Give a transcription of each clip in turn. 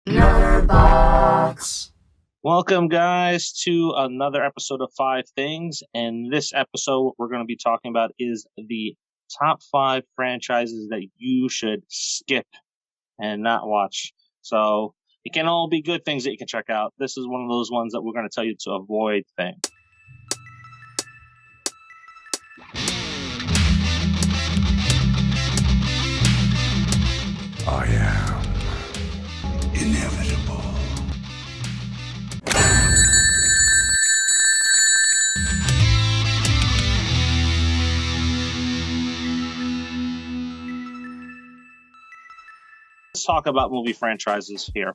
Nerdbox. Welcome, guys, to another episode of Five Things. And this episode, what we're going to be talking about is the top 5 franchises that you should skip and not watch. So it can all be good things that you can check out. This is one of those ones that we're going to tell you to avoid things. I am inevitable. Let's talk about movie franchises here.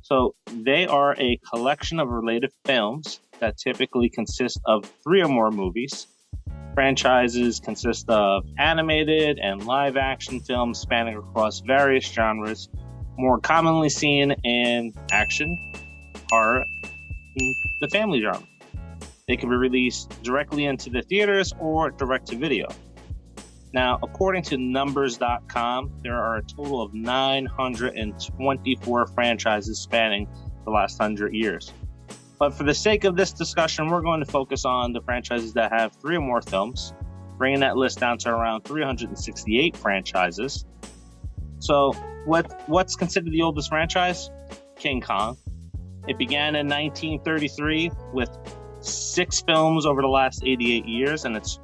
So they are a collection of related films that typically consist of 3 or more movies. Franchises consist of animated and live action films spanning across various genres, more commonly seen in action, horror, and the family genre. They can be released directly into the theaters or direct to video. Now, according to Numbers.com, there are a total of 924 franchises spanning the last 100 years. But for the sake of this discussion, we're going to focus on the franchises that have 3 or more films, bringing that list down to around 368 franchises. So, what's considered the oldest franchise? King Kong. It began in 1933 with 6 films over the last 88 years, and it's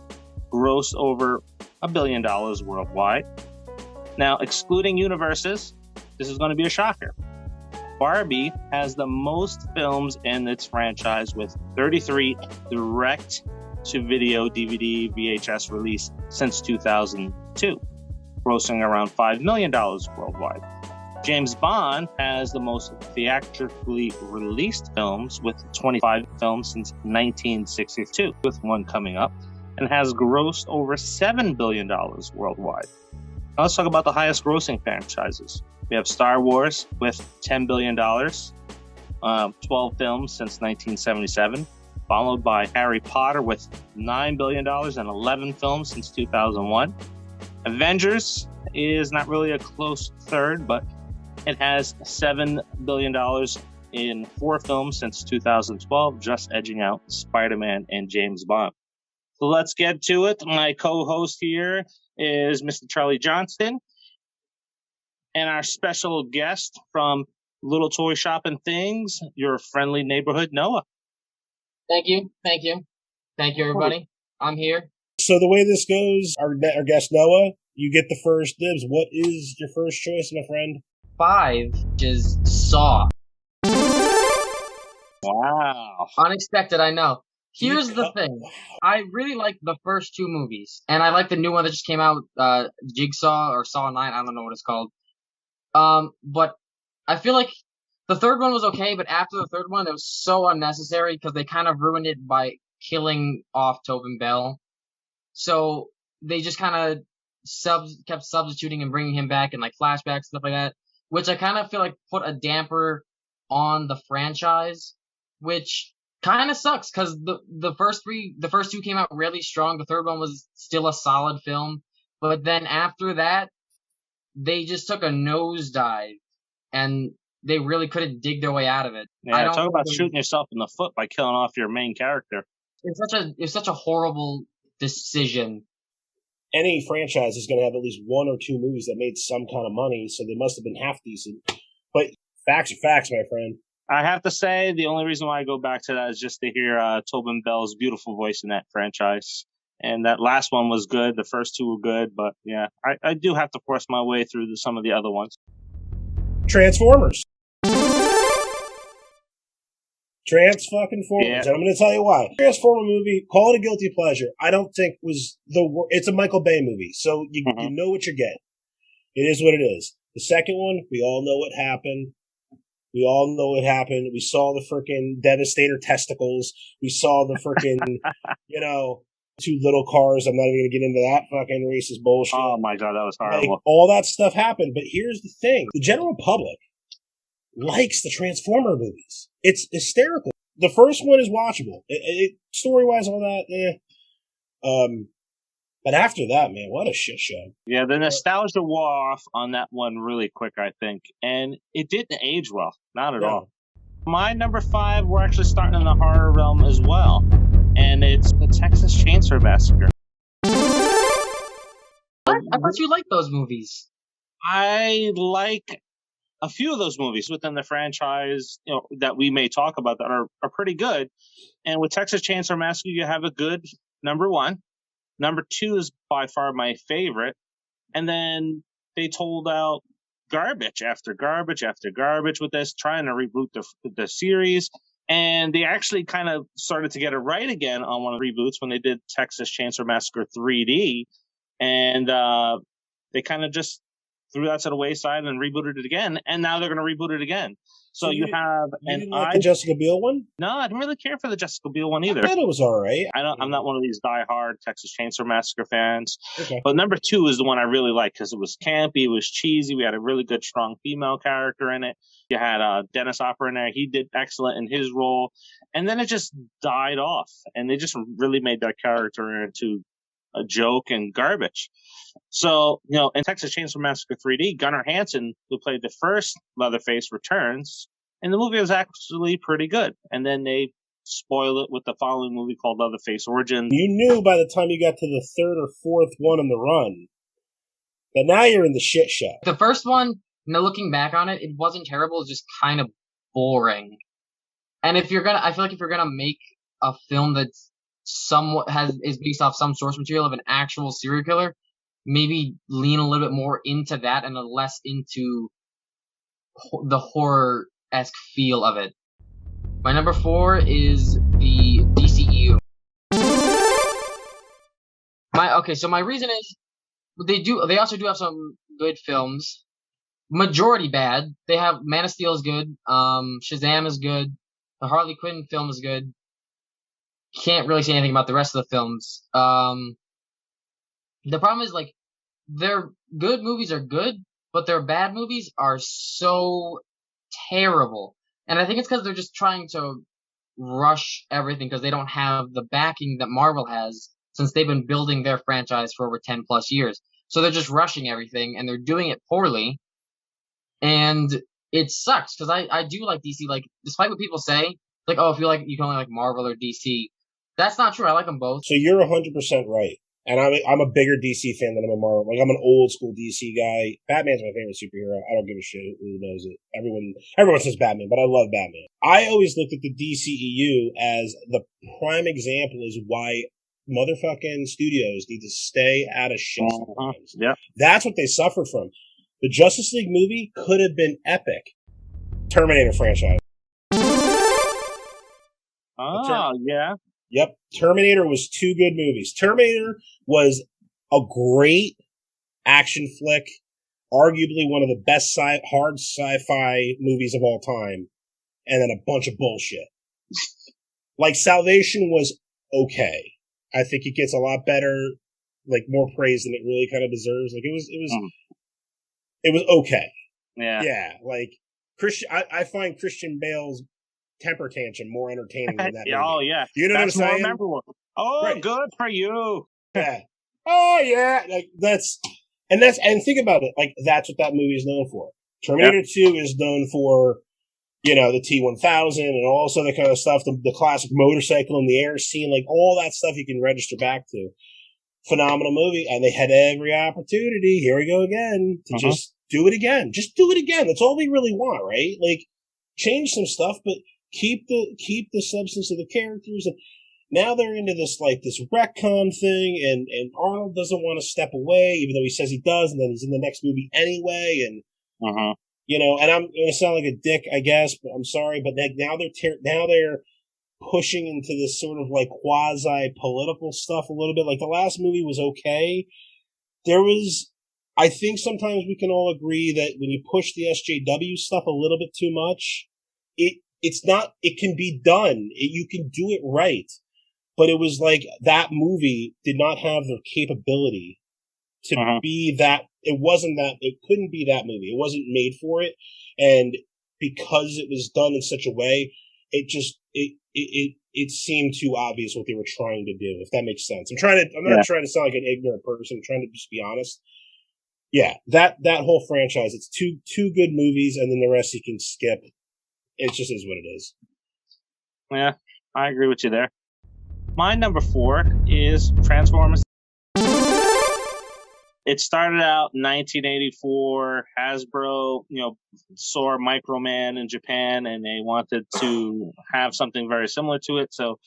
grossed over $1 billion worldwide. Now, excluding universes, this is going to be a shocker. Barbie has the most films in its franchise with 33 direct-to-video DVD VHS released since 2002, grossing around $5 million worldwide. James Bond has the most theatrically released films with 25 films since 1962, with one coming up, and has grossed over $7 billion worldwide. Now let's talk about the highest grossing franchises. We have Star Wars with $10 billion, 12 films since 1977, followed by Harry Potter with $9 billion and 11 films since 2001. Avengers is not really a close third, but it has $7 billion in 4 films since 2012, just edging out Spider-Man and James Bond. So let's get to it. My co-host here is Mr. Charlie Johnston, and our special guest from Little Toy Shop and Things, your friendly neighborhood, Noah. Thank you, everybody. I'm here. So the way this goes, our guest Noah, you get the first dibs. What is your first choice, my friend? 5 is Saw. Wow. Unexpected, I know. Here's the thing. I really like the first 2 movies, and I like the new one that just came out, Jigsaw or Saw 9, I don't know what it's called. But I feel like the third one was okay, but after the third one, it was so unnecessary because they kind of ruined it by killing off Tobin Bell. So they just kind of kept substituting and bringing him back in like flashbacks, stuff like that, which I kind of feel like put a damper on the franchise, which kind of sucks because the first 2 came out really strong. The third one was still a solid film, but then after that, they just took a nosedive, and they really couldn't dig their way out of it. Yeah, talk about shooting yourself in the foot by killing off your main character. It's such a horrible decision. Any franchise is going to have at least 1 or 2 movies that made some kind of money, so they must have been half decent. But facts are facts, my friend. I have to say, the only reason why I go back to that is just to hear Tobin Bell's beautiful voice in that franchise. And that last one was good. The first 2 were good, but yeah, I do have to force my way through some of the other ones. Transformers. Trans-fucking-formers. Yeah. And I'm going to tell you why. Transformer movie, call it a guilty pleasure, I don't think was it's a Michael Bay movie, so you know what you're getting. It is what it is. The second one, we all know what happened. We saw the freaking Devastator testicles. We saw the freaking, 2 little cars. I'm not even going to get into that fucking racist bullshit. Oh my God, that was horrible. Like, all that stuff happened. But here's the thing. The general public likes the Transformer movies. It's hysterical. The first one is watchable. Story-wise, all that, But after that, man, what a shit show. Yeah, the nostalgia wore off on that one really quick, I think. And it didn't age well. Not at all. My number 5, we're actually starting in the horror realm as well. And it's the Texas Chainsaw Massacre. What? I thought you liked those movies. I like a few of those movies within the franchise, that we may talk about that are pretty good. And with Texas Chainsaw Massacre, you have a good number 1. Number 2 is by far my favorite. And then they told out garbage after garbage after garbage with this, trying to reboot the series. And they actually kind of started to get it right again on one of the reboots when they did Texas Chainsaw Massacre 3D. And they kind of just threw that to the wayside and rebooted it again. And now they're going to reboot it again. So you have the Jessica Biel one? No, I didn't really care for the Jessica Biel one either. I thought it was all right. I'm not one of these diehard Texas Chainsaw Massacre fans. Okay. But number 2 is the one I really liked because it was campy, it was cheesy. We had a really good, strong female character in it. You had Dennis Hopper in there. He did excellent in his role. And then it just died off. And they just really made that character into a joke and garbage. So, in Texas Chainsaw Massacre 3D, Gunnar Hansen, who played the first Leatherface, returns, and the movie was actually pretty good. And then they spoil it with the following movie called Leatherface Origins. You knew by the time you got to the 3rd or 4th one in the run that now you're in the shit show. The first one, looking back on it, it wasn't terrible. It's just kind of boring. And I feel like if you're gonna make a film that's somewhat is based off some source material of an actual serial killer, maybe lean a little bit more into that and less into the horror-esque feel of it. My number 4 is the DCEU. So my reason is they also do have some good films. Majority bad. They have Man of Steel is good. Shazam is good. The Harley Quinn film is good. Can't really say anything about the rest of the films. The problem is, their good movies are good, but their bad movies are so terrible. And I think it's because they're just trying to rush everything because they don't have the backing that Marvel has since they've been building their franchise for over 10 plus years. So they're just rushing everything and they're doing it poorly. And it sucks because I do like DC. Despite what people say, if you you can only like Marvel or DC. That's not true. I like them both. So you're 100% right. And I'm a bigger DC fan than I'm a Marvel. I'm an old school DC guy. Batman's my favorite superhero. I don't give a shit who knows it. Everyone says Batman, but I love Batman. I always looked at the DCEU as the prime example is why motherfucking studios need to stay out of shit sometimes. Yeah. That's what they suffer from. The Justice League movie could have been epic. Terminator franchise. Yeah. Yep. Terminator was 2 good movies. Terminator was a great action flick, arguably one of the best hard sci-fi movies of all time, and then a bunch of bullshit. Salvation was okay. I think it gets a lot better, more praise than it really kind of deserves. It was okay. Yeah. Yeah. Christian, I find Christian Bale's temper tantrum more entertaining than that movie. Oh, yeah. You know That's what I'm saying? More memorable. Oh, right. Good for you. Yeah. Oh, yeah. And think about it. That's what that movie is known for. Terminator 2 is known for, the T-1000 and all this other kind of stuff, the classic motorcycle in the air scene, all that stuff you can register back to. Phenomenal movie. And they had every opportunity, here we go again, to just do it again. Just do it again. That's all we really want, right? Change some stuff, but keep the substance of the characters. And now they're into this this retcon thing, and Arnold doesn't want to step away, even though he says he does, and then he's in the next movie anyway. And and I'm gonna sound like a dick, I guess, but I'm sorry. But now they're pushing into this sort of quasi political stuff a little bit. The last movie was okay. I think sometimes we can all agree that when you push the SJW stuff a little bit too much, it can be done. You can do it right. But it was that movie did not have the capability to be that. It couldn't be that movie. It wasn't made for it. And because it was done in such a way, it it seemed too obvious what they were trying to do, if that makes sense. I'm not trying to sound like an ignorant person. I'm trying to just be honest. Yeah, that whole franchise, it's two good movies, and then the rest you can skip. It just is what it is. Yeah, I agree with you there. My number 4 is Transformers. It started out in 1984. Hasbro, saw Microman in Japan, and they wanted to have something very similar to it. So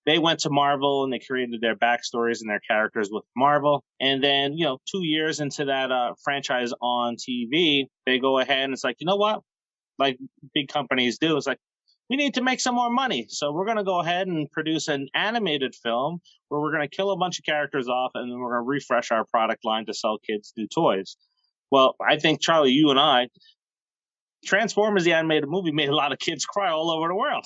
they went to Marvel, and they created their backstories and their characters with Marvel. And then, 2 years into that franchise on TV, they go ahead and it's like, you know what? Like big companies do. It's like, we need to make some more money. So we're going to go ahead and produce an animated film where we're going to kill a bunch of characters off, and then we're going to refresh our product line to sell kids new toys. Well, I think, Charlie, you and I, Transformers, the animated movie, made a lot of kids cry all over the world.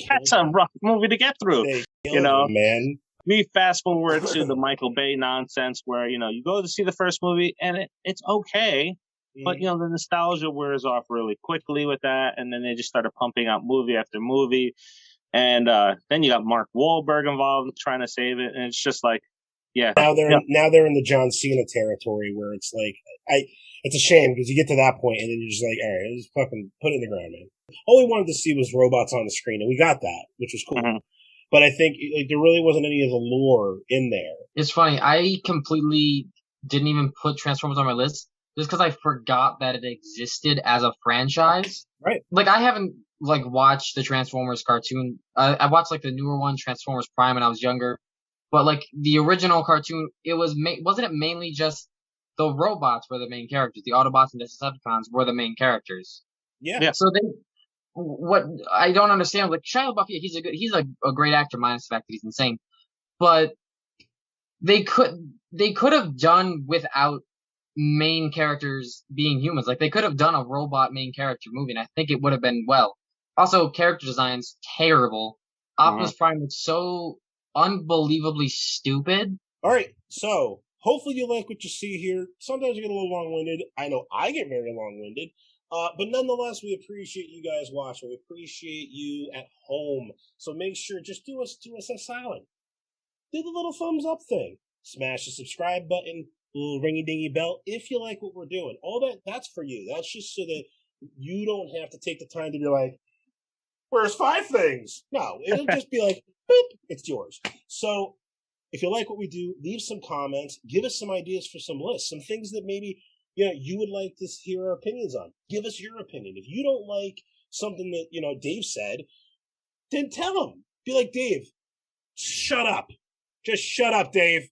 That's a rough movie to get through. Man. We fast forward to the Michael Bay nonsense where, you go to see the first movie and it's okay. But, the nostalgia wears off really quickly with that. And then they just started pumping out movie after movie. And then you got Mark Wahlberg involved trying to save it. And it's just like, yeah. Now they're in the John Cena territory where it's like, it's a shame because you get to that point and then you're just like, all right, just fucking put it in the ground, man. All we wanted to see was robots on the screen, and we got that, which was cool. Mm-hmm. But I think there really wasn't any of the lore in there. It's funny. I completely didn't even put Transformers on my list. Just because I forgot that it existed as a franchise. Right. Like, I haven't, watched the Transformers cartoon. I watched, the newer one, Transformers Prime, when I was younger. But, the original cartoon, wasn't it mainly just the robots were the main characters? The Autobots and Decepticons were the main characters. Yeah. So what I don't understand, Shia LaBeouf, he's a great actor, minus the fact that he's insane. But they could have done without main characters being humans. They could have done a robot main character movie, and I think it would have been well. Also, character design's terrible. Optimus Prime looks so unbelievably stupid. All right, so hopefully you like what you see here. Sometimes you get a little long-winded. I know I get very long-winded. But nonetheless, we appreciate you guys watching. We appreciate you at home. So make sure, just do us a silent. Do the little thumbs up thing. Smash the subscribe button. Little ringy-dingy bell if you like what we're doing. All that's for you. That's just so that you don't have to take the time to be like, where's 5 things? No, it'll just be like, boop, it's yours. So if you like what we do, leave some comments. Give us some ideas for some lists, some things that maybe you would like to hear our opinions on. Give us your opinion. If you don't like something that, Dave said, then tell him. Be like, Dave, shut up. Just shut up, Dave.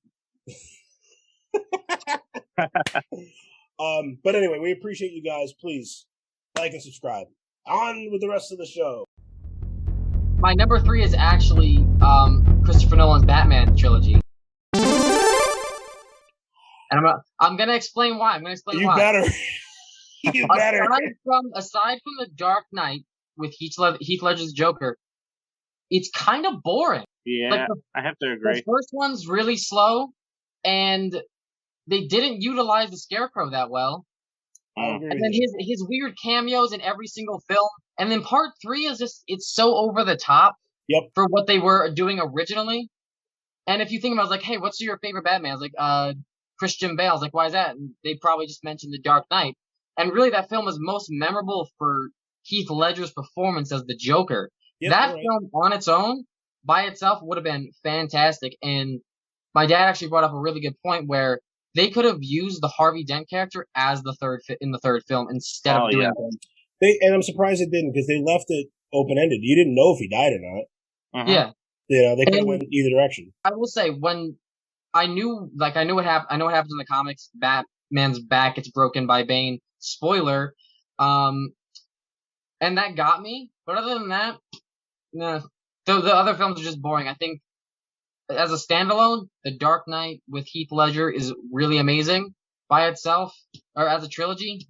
But anyway, we appreciate you guys. Please like and subscribe. On with the rest of the show. My number 3 is actually Christopher Nolan's Batman trilogy, and I'm gonna explain why. You better. You better. Aside from The Dark Knight with Heath Ledger's Joker, it's kind of boring. Yeah, I have to agree. The first one's really slow, and they didn't utilize the Scarecrow that well. And then his weird cameos in every single film. And then part 3 is it's so over the top for what they were doing originally. And if you think about it, hey, what's your favorite Batman? I was like, Christian Bale. I was like, why is that? And they probably just mentioned The Dark Knight. And really that film is most memorable for Heath Ledger's performance as the Joker. That film on its own, by itself, would have been fantastic. And my dad actually brought up a really good point where they could have used the Harvey Dent character as the third film instead of doing that. And I'm surprised they didn't, because they left it open-ended. You didn't know if he died or not. Yeah. They could have went either direction. I will say, when I know what happens in the comics. Batman's back gets broken by Bane. Spoiler. And that got me. But other than that, nah. The other films are just boring. I think as a standalone, The Dark Knight with Heath Ledger is really amazing by itself, or as a trilogy.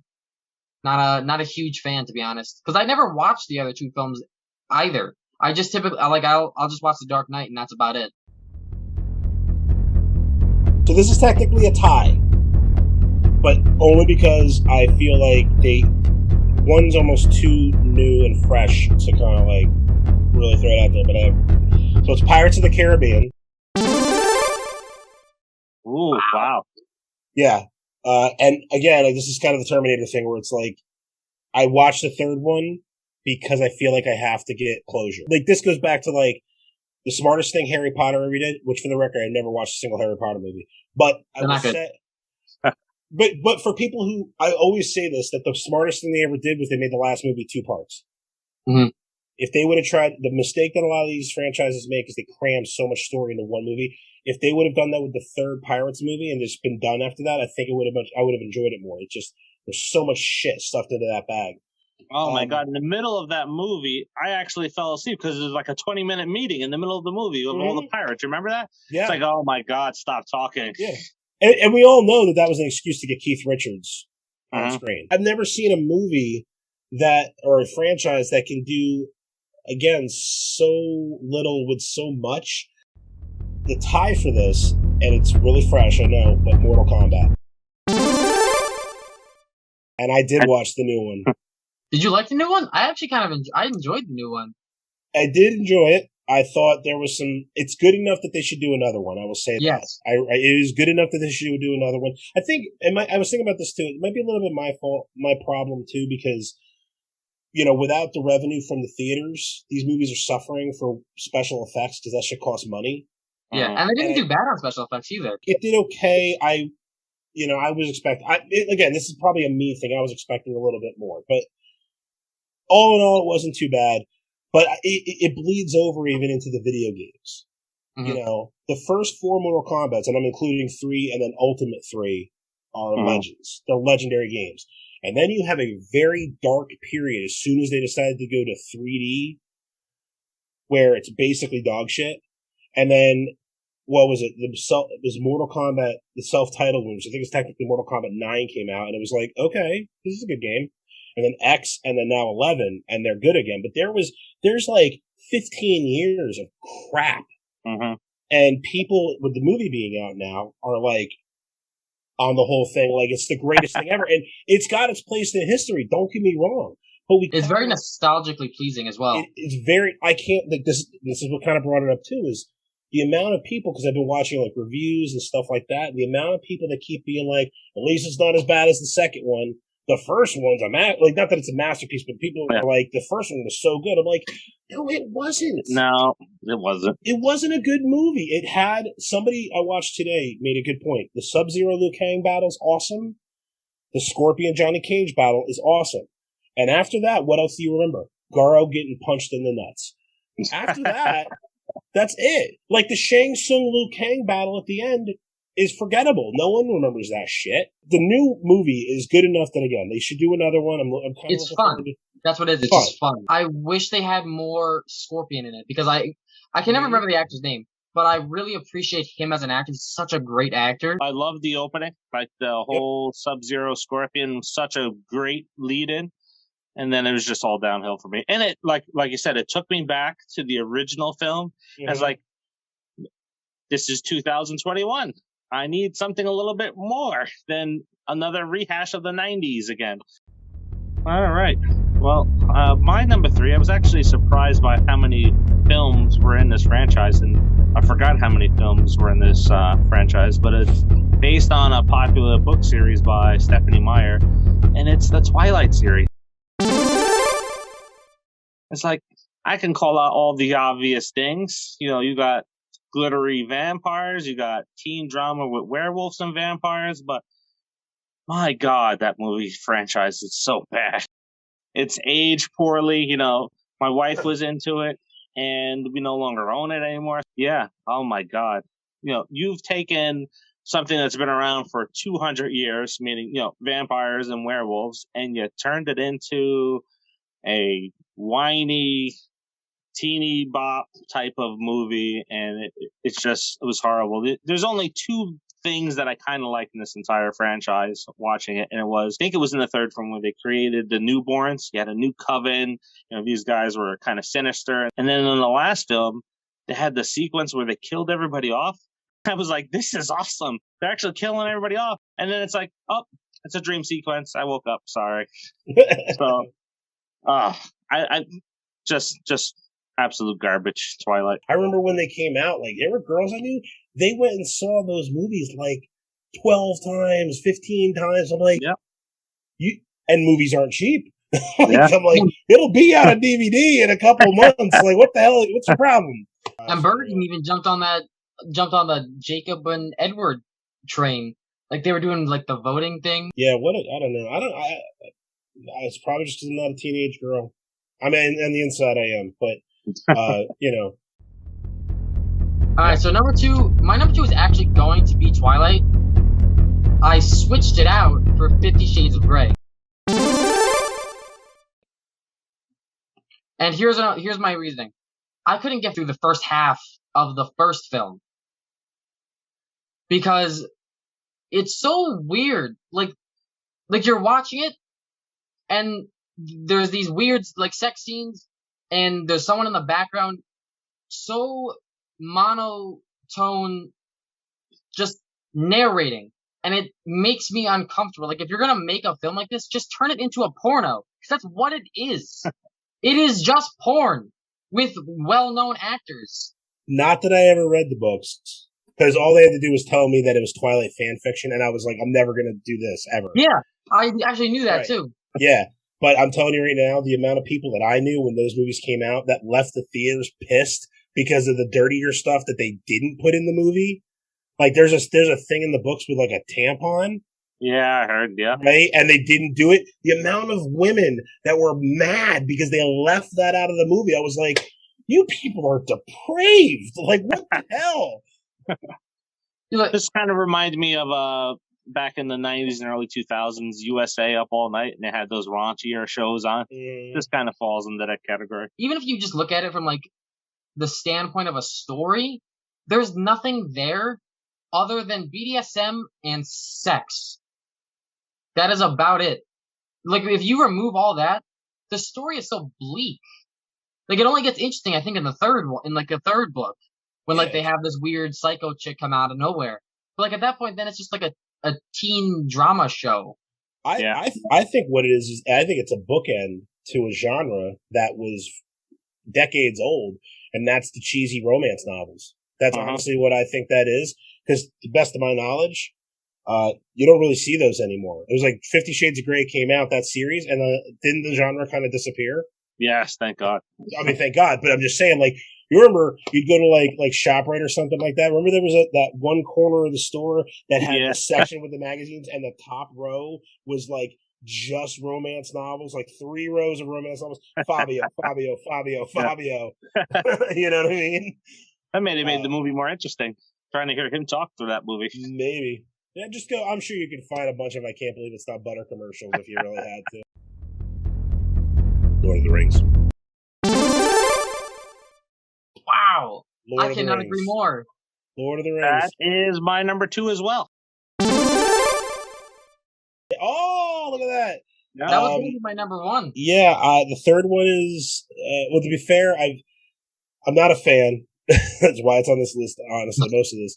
Not a huge fan, to be honest, because I never watched the other 2 films either. I just typically I'll just watch The Dark Knight, and that's about it. So this is technically a tie, but only because I feel like one's almost too new and fresh to kind of really throw it out there, but so it's Pirates of the Caribbean. Ooh, wow. Yeah. And again, like, this is kind of the Terminator thing where it's like, I watched the third one because I feel like I have to get closure. Like, this goes back to, like, the smartest thing Harry Potter ever did, which, for the record, I never watched a single Harry Potter movie. But I will say, but for people who, I always say this, that the smartest thing they ever did was they made the last movie 2 parts. Mm-hmm. If they would have tried, the mistake that a lot of these franchises make is they cram so much story into one movie. If they would have done that with the third Pirates movie and just been done after that, I think I would have enjoyed it more. It's just, there's so much shit stuffed into that bag. Oh my God. In the middle of that movie, I actually fell asleep because it was like a 20-minute meeting in the middle of the movie with all the pirates. Remember that? Yeah. It's like, oh my God, stop talking. Yeah. And we all know that was an excuse to get Keith Richards on screen. I've never seen a movie or a franchise that can do, again, so little with so much. The tie for this, and it's really fresh, I know, but Mortal Kombat. And I did watch the new one. Did you like the new one? I actually kind of I enjoyed the new one. I did enjoy it. I thought there was it's good enough that they should do another one. I will say yes. that. It is good enough that they should do another one. I think, I was thinking about this too, it might be a little bit my fault, my problem too, because, without the revenue from the theaters, these movies are suffering for special effects because that shit costs money. Yeah, and they didn't do bad on special effects either. It did okay. I was expecting, again, this is probably a me thing. I was expecting a little bit more, but all in all, it wasn't too bad. But it bleeds over even into the video games. Mm-hmm. The first 4 Mortal Kombats, and I'm including 3 and then Ultimate 3, are legends. They're legendary games. And then you have a very dark period as soon as they decided to go to 3D, where it's basically dog shit. And then, what was it? It was Mortal Kombat, the self-titled one, which I think is technically Mortal Kombat 9 came out, and it was like, okay, this is a good game. And then X, and then now 11, and they're good again. But there's like 15 years of crap. Mm-hmm. And people, with the movie being out now, are like, on the whole thing, like it's the greatest thing ever. And it's got its place in history, don't get me wrong. But it's very nostalgically pleasing as well. It's very, this is what kind of brought it up too, is the amount of people, because I've been watching like reviews and stuff like that, the amount of people that keep being like, at least it's not as bad as the second one. The first one's like, not that it's a masterpiece, but people are like, the first one was so good. I'm like, no, it wasn't. No, it wasn't. It wasn't a good movie. It had, somebody I watched today made a good point. The Sub-Zero Liu Kang battle is awesome. The Scorpion Johnny Cage battle is awesome. And after that, what else do you remember? Garo getting punched in the nuts. After that, that's it. Like the Shang Tsung Liu Kang battle at the end is forgettable. No one remembers that shit. The new movie is good enough that, again, they should do another one. I'm kind it's fun. That's what it is. It's just fun. I wish they had more Scorpion in it, because I can never remember the actor's name, but I really appreciate him as an actor. He's such a great actor. I love the opening. Like the whole Sub-Zero Scorpion, such a great lead-in. And then it was just all downhill for me. And it, like you said, it took me back to the original film. Mm-hmm. As like, this is 2021. I need something a little bit more than another rehash of the 90s again. All right. Well, my number 3, I was actually surprised by how many films were in this franchise, and I forgot how many films were in this franchise, but it's based on a popular book series by Stephanie Meyer, and it's the Twilight series. It's like, I can call out all the obvious things. You got glittery vampires, you got teen drama with werewolves and vampires, but my God, that movie franchise is so bad. It's aged poorly. My wife was into it, and we no longer own it anymore. Yeah. Oh my God. You've taken something that's been around for 200 years, meaning, vampires and werewolves, and you turned it into a whiny, teeny bop type of movie, and it was horrible. There's only 2 things that I kind of liked in this entire franchise watching it, and I think it was in the third film where they created the newborns. You had a new coven. These guys were kind of sinister. And then in the last film, they had the sequence where they killed everybody off. I was like, this is awesome. They're actually killing everybody off. And then it's like, oh, it's a dream sequence. I woke up. Sorry. So, I Absolute garbage, Twilight. I remember when they came out, like, there were girls I knew, they went and saw those movies like 12 times, 15 times. I'm like, Yep. And movies aren't cheap. Yeah. I'm like, it'll be out of DVD in a couple of months. Like, what the hell? What's the problem? And Burger King even jumped on the Jacob and Edward train. Like, they were doing, like, the voting thing. Yeah, I don't know. It's probably just because I'm not a teenage girl. I mean, on the inside I am, but, you know. Alright, so my number two is actually going to be Twilight. I switched it out for 50 Shades of Grey. And here's my reasoning. I couldn't get through the first half of the first film. Because it's so weird. Like you're watching it, and there's these weird, like, sex scenes, and there's someone in the background so monotone, just narrating, and it makes me uncomfortable. Like, if you're gonna make a film like this, just turn it into a porno, because that's what it is. It is just porn with well-known actors. Not that I ever read the books, because all they had to do was tell me that it was Twilight fan fiction, and I was like, I'm never gonna do this ever. Yeah, I actually knew that too. Yeah. But I'm telling you right now, the amount of people that I knew when those movies came out that left the theaters pissed because of the dirtier stuff that they didn't put in the movie. Like, there's a thing in the books with, like, a tampon. Yeah, I heard, yeah. Right? And they didn't do it. The amount of women that were mad because they left that out of the movie, I was like, you people are depraved. Like, what the hell? This kind of reminded me of back in the 90s and early 2000s, USA Up All Night, and they had those raunchier shows on. This kind of falls into that category. Even if you just look at it from, like, the standpoint of a story, there's nothing there other than BDSM and sex. That is about it. Like, if you remove all that, the story is so bleak. Like, it only gets interesting, I think, in the third book, when, like, they have this weird psycho chick come out of nowhere. But, like, at that point, then it's just like a teen drama show. I think what it is I think it's a bookend to a genre that was decades old, and that's the cheesy romance novels. That's honestly what I think that is, because to the best of my knowledge, you don't really see those anymore. It was like 50 Shades of Grey came out, that series, and didn't the genre kind of disappear? Yes, thank God. I mean, thank God, but I'm just saying, like, you remember you'd go to like ShopRite or something like that. Remember there was that one corner of the store that had a section with the magazines, and the top row was like just romance novels, like 3 rows of romance novels. Fabio. You know what I mean? That made the movie more interesting. Trying to hear him talk through that movie. Maybe. Yeah, just go. I'm sure you could find a bunch of I Can't Believe It's Not Butter commercials if you really had to. Lord of the Rings. Wow. I cannot agree more. Lord of the Rings. That is my number 2 as well. Oh, look at that. That was going to be my number 1. Yeah, the third one is, well, to be fair, I'm not a fan. That's why it's on this list, honestly, most of this.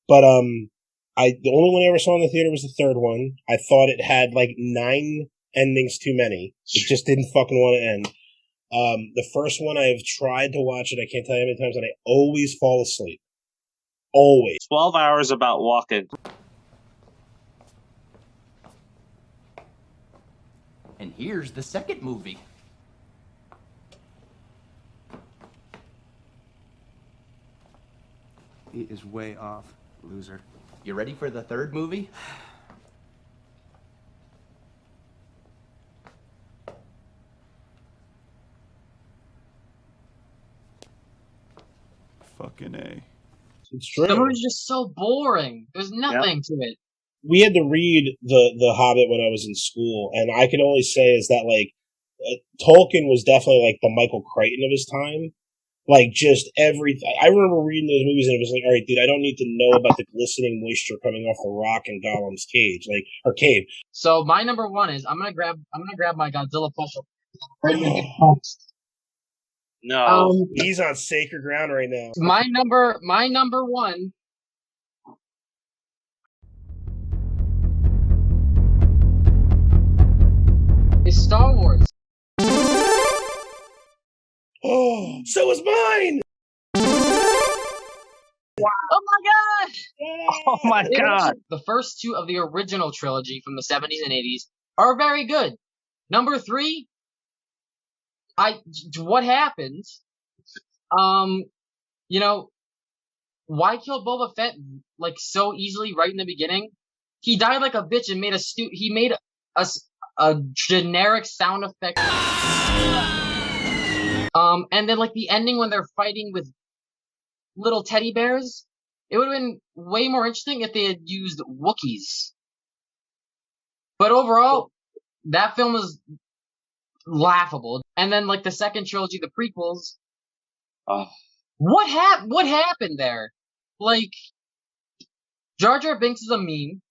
But the only one I ever saw in the theater was the third one. I thought it had like 9 endings too many. It just didn't fucking want to end. The first one, I have tried to watch it, I can't tell you how many times, and I always fall asleep. Always. 12 hours about walking. And here's the second movie. He is way off, loser. You ready for the third movie? Fucking A. It's true. The movie's just so boring. There's nothing to it. We had to read the Hobbit when I was in school, and I can only say is that, like, Tolkien was definitely like the Michael Crichton of his time. Like, just everything. I remember reading those movies, and it was like, all right, dude, I don't need to know about the glistening moisture coming off the rock in Gollum's cage, or cave. So my number 1 is I'm gonna grab my Godzilla plushie. No, he's on sacred ground right now. My number 1 is Star Wars. Oh, so is mine. Oh my gosh! Oh my god! The first two of the original trilogy from the 70s and 80s are very good. Number 3, what happened? You know, why kill Boba Fett like so easily right in the beginning? He died like a bitch and made a generic sound effect. And then like the ending when they're fighting with little teddy bears, it would have been way more interesting if they had used Wookiees. But overall, that film is laughable. And then like the second trilogy, the prequels. What happened there? Like, Jar Jar Binks is a meme,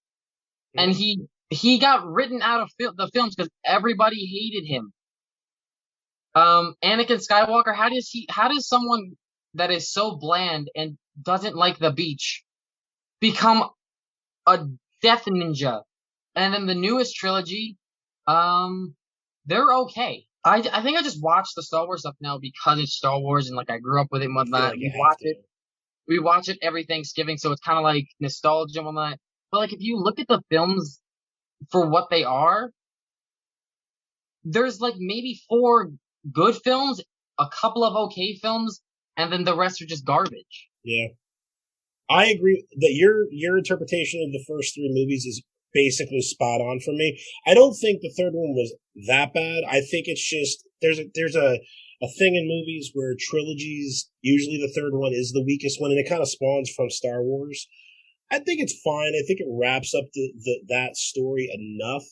and he got written out of the films because everybody hated him. Anakin Skywalker, how does someone that is so bland and doesn't like the beach become a death ninja? And then the newest trilogy, they're okay. I think I just watch the Star Wars stuff now because it's Star Wars and like I grew up with it and whatnot. We watch it every Thanksgiving, so it's kind of like nostalgia and whatnot. But like if you look at the films for what they are, there's like maybe 4 good films, a couple of okay films, and then the rest are just garbage. Yeah. I agree that your interpretation of the first 3 movies is basically spot on for me. I don't think the third one was that bad. I think it's just there's a thing in movies where trilogies, usually the third one is the weakest one, and it kind of spawns from Star Wars. I think it's fine. I think it wraps up that story enough.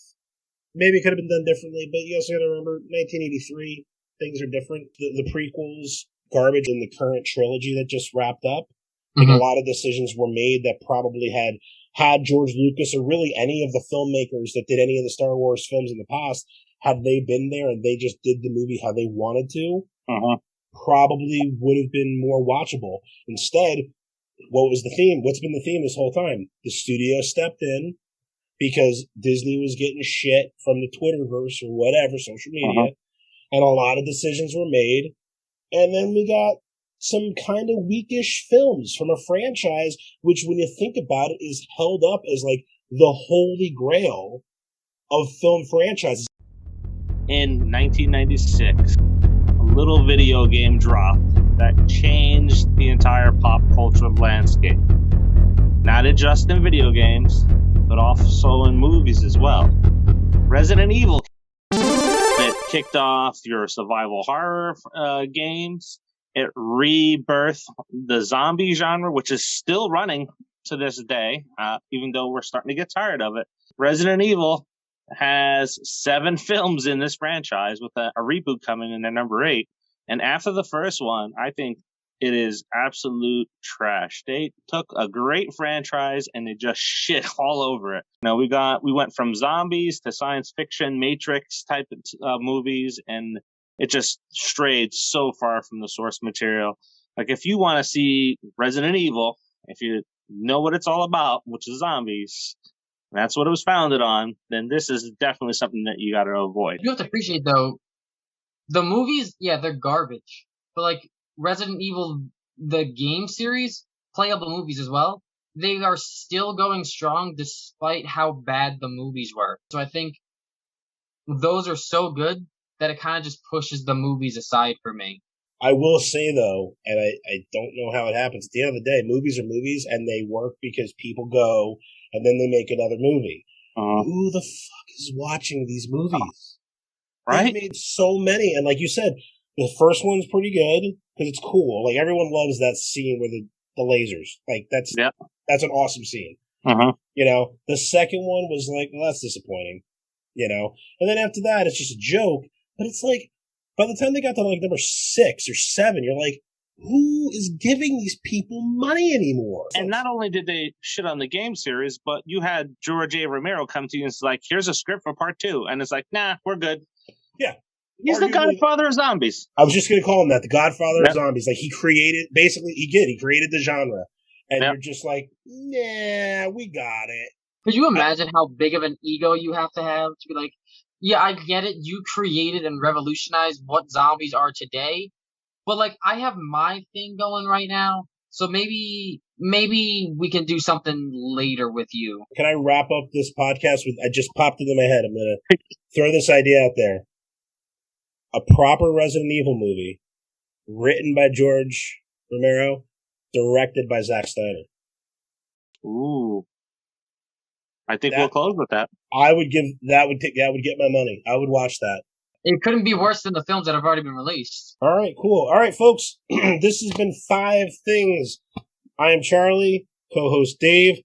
Maybe it could have been done differently, but you also got to remember 1983, things are different. The prequels, garbage in the current trilogy that just wrapped up. Like a lot of decisions were made that probably had George Lucas or really any of the filmmakers that did any of the Star Wars films in the past, had they been there and they just did the movie how they wanted to, probably would have been more watchable. Instead, what was the theme? What's been the theme this whole time? The studio stepped in because Disney was getting shit from the Twitterverse or whatever, social media, and a lot of decisions were made. And then we got some kind of weakish films from a franchise, which when you think about it is held up as like the holy grail of film franchises. In 1996, a little video game dropped that changed the entire pop culture landscape. Not just in video games, but also in movies as well. Resident Evil. It kicked off your survival horror games. It rebirthed the zombie genre, which is still running to this day, even though we're starting to get tired of it. Resident Evil has 7 films in this franchise with a reboot coming in at number 8. And after the first one, I think it is absolute trash. They took a great franchise and they just shit all over it. Now we went from zombies to science fiction, Matrix type movies, and it just strayed so far from the source material. Like, if you want to see Resident Evil, if you know what it's all about, which is zombies, that's what it was founded on, then this is definitely something that you got to avoid. You have to appreciate, though, the movies, yeah, they're garbage. But, like, Resident Evil, the game series, playable movies as well, they are still going strong despite how bad the movies were. So I think those are so good that it kind of just pushes the movies aside for me. I will say, though, and I don't know how it happens, at the end of the day, movies are movies, and they work because people go, and then they make another movie. Who the fuck is watching these movies? Right? They made so many, and like you said, the first one's pretty good, because it's cool. Like, everyone loves that scene where the lasers. Like, that's an awesome scene. You know, the second one was like, well, that's disappointing. You know? And then after that, it's just a joke. But it's like, by the time they got to like number 6 or 7, you're like, who is giving these people money anymore? And not only did they shit on the game series, but you had George A. Romero come to you and it's like, here's a script for part 2. And it's like, nah, we're good. Yeah. He's the godfather of zombies. I was just going to call him that, the godfather of zombies. Like, he created the genre. And you're just like, nah, we got it. Could you imagine how big of an ego you have to be like, yeah, I get it. You created and revolutionized what zombies are today, But like, I have my thing going right now, so maybe we can do something later with you. Can I wrap up this podcast with? I just popped into my head. I'm gonna throw this idea out there. A proper Resident Evil movie, written by George Romero, directed by Zack Snyder. Ooh. I think we'll close with that. I would give that would get my money. I would watch that. It couldn't be worse than the films that have already been released. All right, cool. All right, folks. This has been 5 Things. I am Charlie, co-host Dave,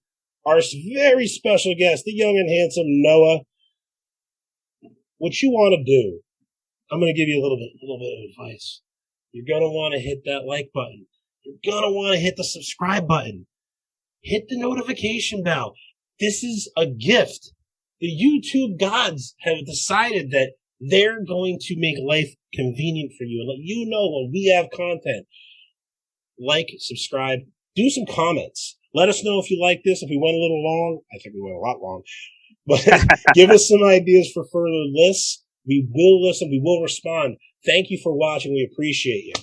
our very special guest, the young and handsome Noah. What you want to do? I'm going to give you a little bit of advice. You're going to want to hit that like button. You're going to want to hit the subscribe button. Hit the notification bell. This is a gift. The YouTube gods have decided that they're going to make life convenient for you and let you know when we have content. Like, subscribe, do some comments. Let us know if you like this, if we went a little long. I think we went a lot long. But give us some ideas for further lists. We will listen. We will respond. Thank you for watching. We appreciate you.